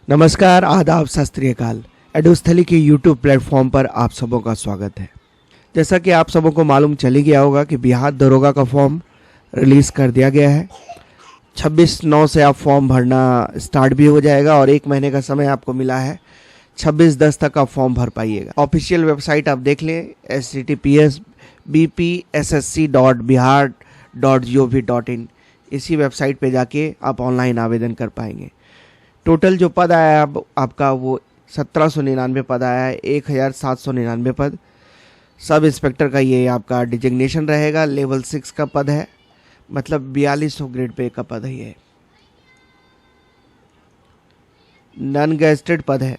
नमस्कार, आदाब, सत श्री अकाल। एडुस्थली के यूट्यूब प्लेटफॉर्म पर आप सबों का स्वागत है। जैसा कि आप सबों को मालूम चली गया होगा कि बिहार दरोगा का फॉर्म रिलीज़ कर दिया गया है। 26/9 से आप फॉर्म भरना स्टार्ट भी हो जाएगा और 1 महीने का समय आपको मिला है। 26/10 तक आप फॉर्म भर पाइएगा। ऑफिशियल वेबसाइट आप देख लें, https://bpssc.bihar.gov.in। इसी वेबसाइट पे जाके आप ऑनलाइन आवेदन कर पाएंगे। टोटल जो पद आया है अब आपका वो 1799 पद आया है, 1799 पद। सब इंस्पेक्टर का ये आपका डिजिग्नेशन रहेगा। लेवल 6 का पद है, मतलब 4200 ग्रेड पे का पद है ये। नॉन गेजेटेड पद है,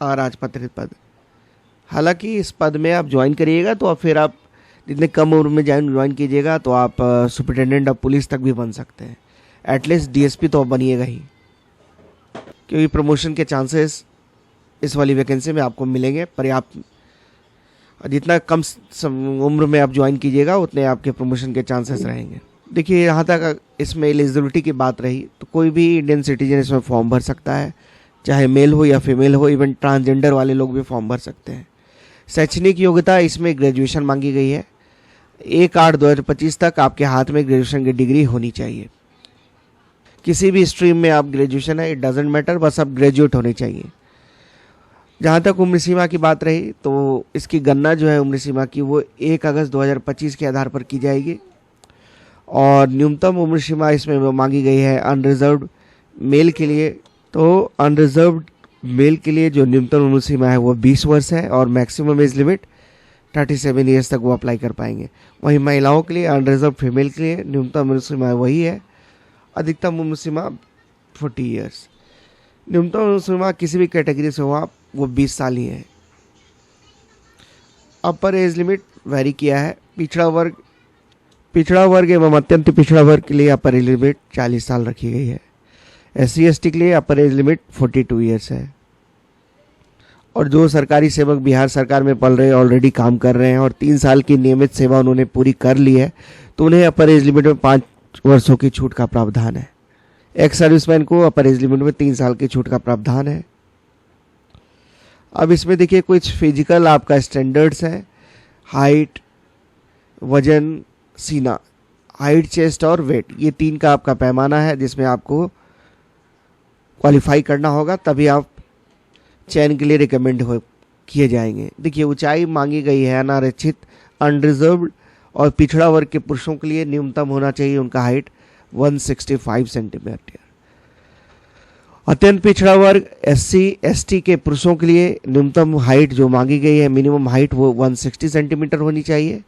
अराजपत्रित पद। हालांकि इस पद में आप ज्वाइन करिएगा तो फिर आप जितने कम उम्र में ज्वाइन कीजिएगा तो आप सुपरिटेंडेंट ऑफ पुलिस तक भी बन सकते हैं। एटलीस्ट डीएसपी तो बनिएगा ही, क्योंकि प्रमोशन के चांसेस इस वाली वैकेंसी में आपको मिलेंगे पर्याप्त। जितना कम उम्र में आप ज्वाइन कीजिएगा उतने आपके प्रमोशन के चांसेस रहेंगे। देखिए, यहाँ तक इसमें एलिजिबिलिटी की बात रही तो कोई भी इंडियन सिटीजन इसमें फॉर्म भर सकता है, चाहे मेल हो या फीमेल हो। इवन ट्रांसजेंडर वाले लोग भी फॉर्म भर सकते हैं। शैक्षणिक योग्यता इसमें ग्रेजुएशन मांगी गई है। 1/8/2025 तक आपके हाथ में ग्रेजुएशन की डिग्री होनी चाहिए। किसी भी स्ट्रीम में आप ग्रेजुएशन है, इट डजेंट मैटर, बस आप ग्रेजुएट होने चाहिए। जहाँ तक उम्र सीमा की बात रही तो इसकी गणना जो है उम्र सीमा की वो 1 अगस्त 2025 के आधार पर की जाएगी। और न्यूनतम उम्र सीमा इसमें मांगी गई है अनरिजर्व्ड मेल के लिए। तो अनरिजर्व्ड मेल के लिए जो न्यूनतम उम्र सीमा है वो 20 वर्ष है और मैक्सिमम एज लिमिट 37 ईयर्स तक वो अप्लाई कर पाएंगे। वहीं महिलाओं के लिए अनरिजर्व फीमेल के लिए न्यूनतम उम्र सीमा वही है, अधिकतम उम्र सीमा 40 ईयर्स। न्यूनतम उम्र सीमा किसी भी कैटेगरी से हो आप वो 20 साल ही है। अपर एज लिमिट वैरी किया है। पिछड़ा वर्ग एवं अत्यंत पिछड़ा वर्ग के लिए अपर एज लिमिट 40 साल रखी गई है। SC/ST के लिए अपर एज लिमिट 42 ईयर्स है। और जो सरकारी सेवक बिहार सरकार में पढ़ रहे हैं, ऑलरेडी काम कर रहे हैं और 3 साल की नियमित सेवा उन्होंने पूरी कर ली है तो उन्हें अपर एज लिमिट में 5 वर्षों की छूट का प्रावधान है। एक्स सर्विसमैन को अपर एज लिमिट में 3 साल की छूट का प्रावधान है। अब इसमें देखिए कुछ फिजिकल आपका स्टैंडर्ड्स हैं। हाइट, वजन, सीना, हाइट, चेस्ट और वेट, ये 3 का आपका पैमाना है जिसमें आपको क्वालिफाई करना होगा, तभी आप चयन के लिए रिकमेंड किए जाएंगे। देखिए, ऊंचाई मांगी गई है अनारक्षित, अनरिजर्व्ड और पिछड़ा वर्ग के पुरुषों के लिए न्यूनतम होना चाहिए उनका हाइट 165 सेंटीमीटर। अत्यंत पिछड़ा वर्ग SC/ST के पुरुषों के लिए न्यूनतम हाइट जो मांगी गई है, मिनिमम हाइट वो 160 सेंटीमीटर होनी चाहिए।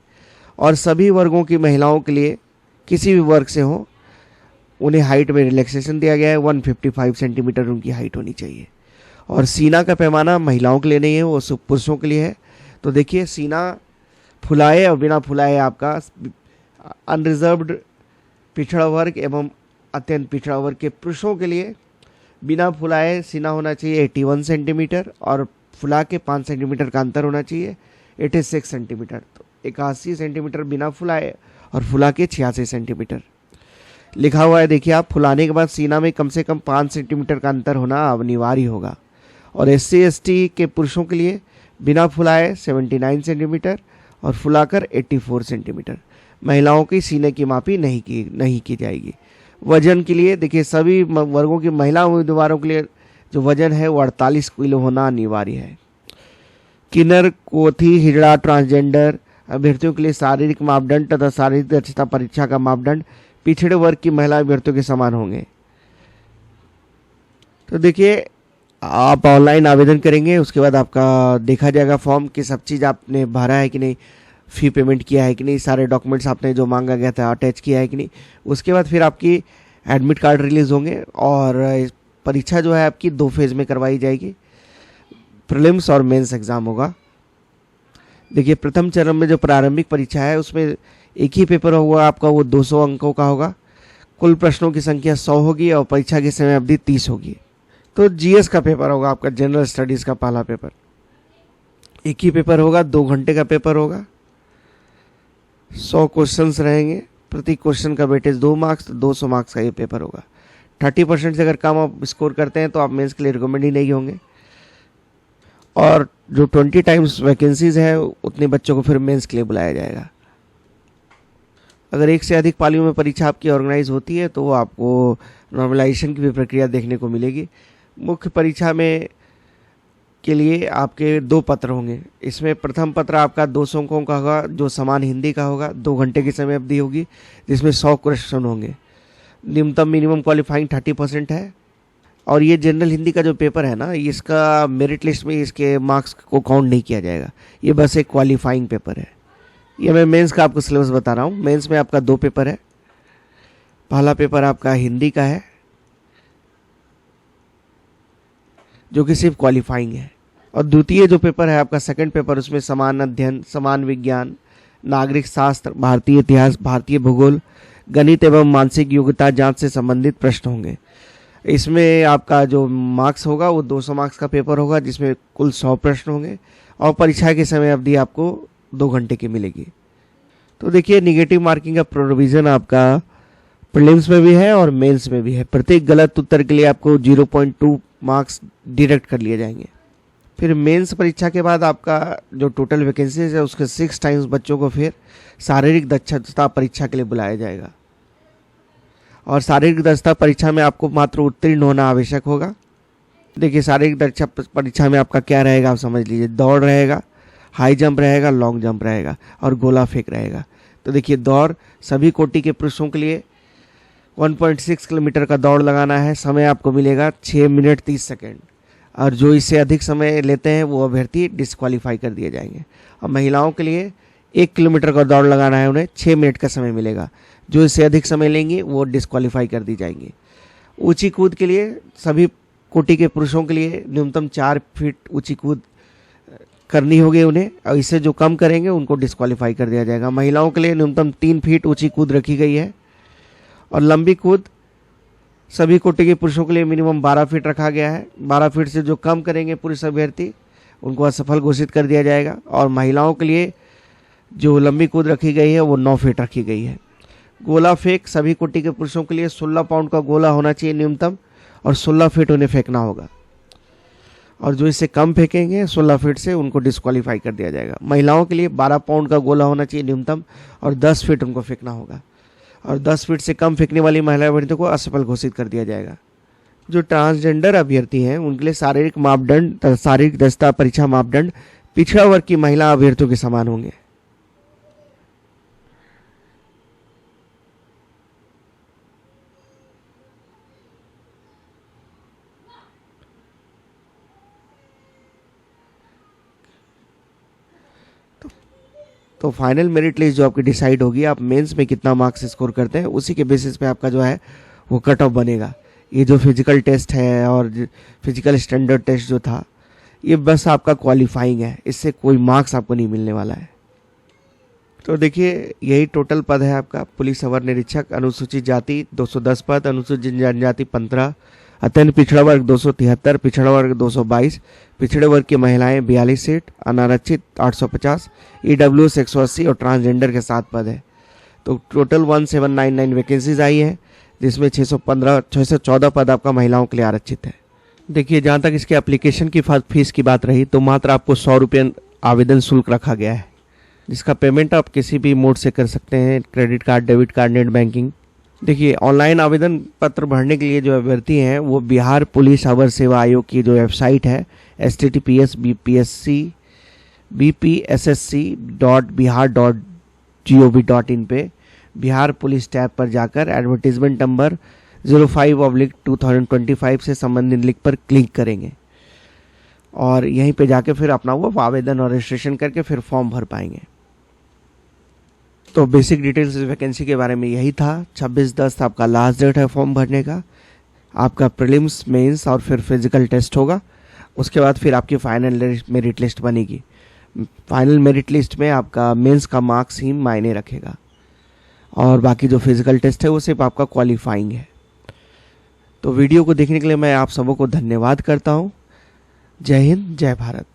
और सभी वर्गों की महिलाओं के लिए किसी भी वर्ग से हो उन्हें हाइट में रिलैक्सेशन दिया गया है, 155 सेंटीमीटर उनकी हाइट होनी चाहिए। और सीना का पैमाना महिलाओं के लिए नहीं है, वो पुरुषों के लिए है। तो देखिए, सीना फुलाए और बिना फुलाए आपका अनरिजर्व्ड पिछड़ा वर्ग एवं अत्यंत पिछड़ा वर्ग के पुरुषों के लिए बिना फुलाए सीना होना चाहिए 81 सेंटीमीटर और फुला के 5 सेंटीमीटर का अंतर होना चाहिए 86 सेंटीमीटर। तो 81 सेंटीमीटर बिना फुलाए और फुला के 86 सेंटीमीटर लिखा हुआ है। देखिए, आप फुलाने के बाद सीना में कम से कम 5 सेंटीमीटर का अंतर होना अनिवार्य होगा। और SC/ST के पुरुषों के लिए बिना फुलाए 79 सेंटीमीटर और फुलाकर 84 सेंटीमीटर। महिलाओं की सीने की मापी नहीं की जाएगी। वजन के लिए देखिए, सभी वर्गों की महिला उम्मीदवारों के लिए जो वजन है वो 48 किलो होना अनिवार्य है। किन्नर, कोथी, हिजड़ा, ट्रांसजेंडर अभ्यर्थियों के लिए शारीरिक मापदंड तथा शारीरिक दक्षता परीक्षा का मापदंड पिछड़े वर्ग की महिला अभ्यर्थियों के समान होंगे। तो देखिए, आप ऑनलाइन आवेदन करेंगे, उसके बाद आपका देखा जाएगा फॉर्म कि सब चीज़ आपने भरा है कि नहीं, फ़ी पेमेंट किया है कि नहीं, सारे डॉक्यूमेंट्स आपने जो मांगा गया था अटैच किया है कि नहीं। उसके बाद फिर आपकी एडमिट कार्ड रिलीज़ होंगे और परीक्षा जो है आपकी 2 फेज़ में करवाई जाएगी। प्रीलिम्स और मेंस एग्ज़ाम होगा। देखिए, प्रथम चरण में जो प्रारंभिक परीक्षा है उसमें एक ही पेपर होगा आपका, वो 200 अंकों का होगा। कुल प्रश्नों की संख्या 100 होगी और परीक्षा की समय अवधि 30 होगी। तो GS का पेपर होगा आपका, जनरल स्टडीज़ का पहला पेपर। एक ही पेपर होगा, 2 घंटे का पेपर होगा। 100 क्वेश्चंस रहेंगे, प्रति क्वेश्चन का वेटेज 2 मार्क्स, तो 200 मार्क्स का ये पेपर होगा। 30% से अगर कम आप स्कोर करते हैं तो आप मेंस के लिए रिकमेंड ही नहीं होंगे। और जो 20 टाइम्स वैकेंसीज है उतने बच्चों को फिर मेंस के लिए बुलाया जाएगा। अगर एक से अधिक पालियों में परीक्षा आपकी ऑर्गेनाइज होती है तो आपको नॉर्मलाइजेशन की भी प्रक्रिया देखने को मिलेगी। मुख्य परीक्षा में के लिए आपके 2 पत्र होंगे। इसमें प्रथम पत्र आपका 200 अंकों का होगा जो समान हिंदी का होगा। 2 घंटे की समय अवधि होगी जिसमें 100 क्वेश्चन होंगे। न्यूनतम मिनिमम क्वालिफाइंग 30% है। और ये जनरल हिंदी का जो पेपर है ना, इसका मेरिट लिस्ट में इसके मार्क्स को काउंट नहीं किया जाएगा। ये बस एक क्वालिफाइंग पेपर है। ये मैं मेंस का आपको सिलेबस बता रहा हूँ। मेंस में आपका 2 पेपर है। पहला पेपर आपका हिंदी का है जो कि सिर्फ क्वालिफाइंग है। और द्वितीय जो पेपर है आपका सेकंड पेपर, उसमें समान अध्ययन, समान विज्ञान, नागरिक शास्त्र, भारतीय इतिहास, भारतीय भूगोल, गणित एवं मानसिक योग्यता जांच से संबंधित प्रश्न होंगे। इसमें आपका जो मार्क्स होगा वो 200 मार्क्स का पेपर होगा जिसमें कुल 100 प्रश्न होंगे। और परीक्षा की समय अवधि आपको 2 घंटे की मिलेगी। तो देखिए, निगेटिव मार्किंग का प्रोविजन आपका प्रीलिम्स में भी है और मेंस में भी है। प्रत्येक गलत उत्तर के लिए आपको 0.2 मार्क्स डिडक्ट कर लिए जाएंगे। फिर मेंस परीक्षा के बाद आपका जो टोटल वैकेंसीज है उसके 6 टाइम्स बच्चों को फिर शारीरिक दक्षता परीक्षा के लिए बुलाया जाएगा। और शारीरिक दक्षता परीक्षा में आपको मात्र उत्तीर्ण होना आवश्यक होगा। देखिए, शारीरिक दक्षता परीक्षा में आपका क्या रहेगा आप समझ लीजिए। दौड़ रहेगा, हाई जंप रहेगा, लॉन्ग जंप रहेगा और गोला फेंक रहेगा। तो देखिए, दौड़ सभी कोटि के पुरुषों के लिए 1.6 किलोमीटर का दौड़ लगाना है। समय आपको मिलेगा 6 मिनट 30 सेकेंड। और जो इससे अधिक समय लेते हैं वो अभ्यर्थी डिस्क्वालीफाई कर दिए जाएंगे। और महिलाओं के लिए 1 किलोमीटर का दौड़ लगाना है, उन्हें 6 मिनट का समय मिलेगा। जो इससे अधिक समय लेंगे वो डिस्क्वालीफाई कर दी जाएंगी। ऊंची कूद के लिए सभी कोटि के पुरुषों के लिए न्यूनतम 4 फीट ऊंची कूद करनी होगी उन्हें, और इससे जो कम करेंगे उनको डिस्क्वालीफाई कर दिया जाएगा। महिलाओं के लिए न्यूनतम 3 फीट ऊंची कूद रखी गई है। और लंबी कूद सभी कोटि के पुरुषों के लिए मिनिमम 12 फीट रखा गया है। 12 फीट से जो कम करेंगे पुरुष अभ्यर्थी उनको असफल घोषित कर दिया जाएगा। और महिलाओं के लिए जो लंबी कूद रखी गई है वो 9 फीट रखी गई है। गोला फेंक सभी कोटि के पुरुषों के लिए 16 पाउंड का गोला होना चाहिए न्यूनतम, और 16 फीट उन्हें फेंकना होगा। और जो इससे कम फेंकेंगे 16 फीट से उनको डिस्क्वालीफाई कर दिया जाएगा। महिलाओं के लिए 12 पाउंड का गोला होना चाहिए न्यूनतम और 10 फीट उनको फेंकना होगा। और 10 फीट से कम फेंकने वाली महिला अभ्यर्थियों को असफल घोषित कर दिया जाएगा। जो ट्रांसजेंडर अभ्यर्थी हैं उनके लिए शारीरिक मापदंड, शारीरिक दक्षता परीक्षा मापदंड पिछड़ा वर्ग की महिला अभ्यर्थियों के समान होंगे। तो फाइनल मेरिट लिस्ट जो आपकी डिसाइड होगी, आप मेंस में कितना मार्क्स स्कोर करते हैं उसी के बेसिस पे आपका जो है वो कट ऑफ बनेगा। ये जो फिजिकल टेस्ट है और फिजिकल स्टैंडर्ड टेस्ट जो था, ये बस आपका क्वालिफाइंग है, इससे कोई मार्क्स आपको नहीं मिलने वाला है। तो देखिए, यही टोटल पद है आपका। पुलिस अवर निरीक्षक, अनुसूचित जाति 210 पद, अनुसूचित जनजाति 15, अत्यंत पिछड़ा वर्ग 273, पिछड़ा वर्ग 222, पिछड़े वर्ग की महिलाएं 42 सीट, अनारक्षित 850, ईडब्ल्यूएस 180 और ट्रांसजेंडर के 7 पद है। तो टोटल 1799 वैकेंसीज आई है जिसमें 614 पद आपका महिलाओं के लिए आरक्षित है। देखिए, जहाँ तक इसके एप्लीकेशन की फीस की बात रही तो मात्र आपको 100 रुपये आवेदन शुल्क रखा गया है, जिसका पेमेंट आप किसी भी मोड से कर सकते हैं, credit card, debit card, net banking. देखिए, ऑनलाइन आवेदन पत्र भरने के लिए जो अभ्यर्थी हैं वो बिहार पुलिस अवर सेवा आयोग की जो वेबसाइट है https://bpssc.bihar.gov.in पे बिहार पुलिस टैब पर जाकर एडवर्टीजमेंट नंबर 05/2025 से संबंधित लिंक पर क्लिक करेंगे और यहीं पे जाके फिर अपना वो आवेदन और रजिस्ट्रेशन करके फिर फॉर्म भर पाएंगे। तो बेसिक डिटेल्स इस वैकेंसी के बारे में यही था। 26/10 आपका लास्ट डेट है फॉर्म भरने का। आपका प्रीलिम्स, मेंस और फिर फिजिकल टेस्ट होगा। उसके बाद फिर आपकी फाइनल मेरिट लिस्ट बनेगी। फाइनल मेरिट लिस्ट में आपका मेंस का मार्क्स ही मायने रखेगा और बाकी जो फिजिकल टेस्ट है वो सिर्फ आपका क्वालिफाइंग है। तो वीडियो को देखने के लिए मैं आप सबों को धन्यवाद करता हूँ। जय हिंद, जय भारत।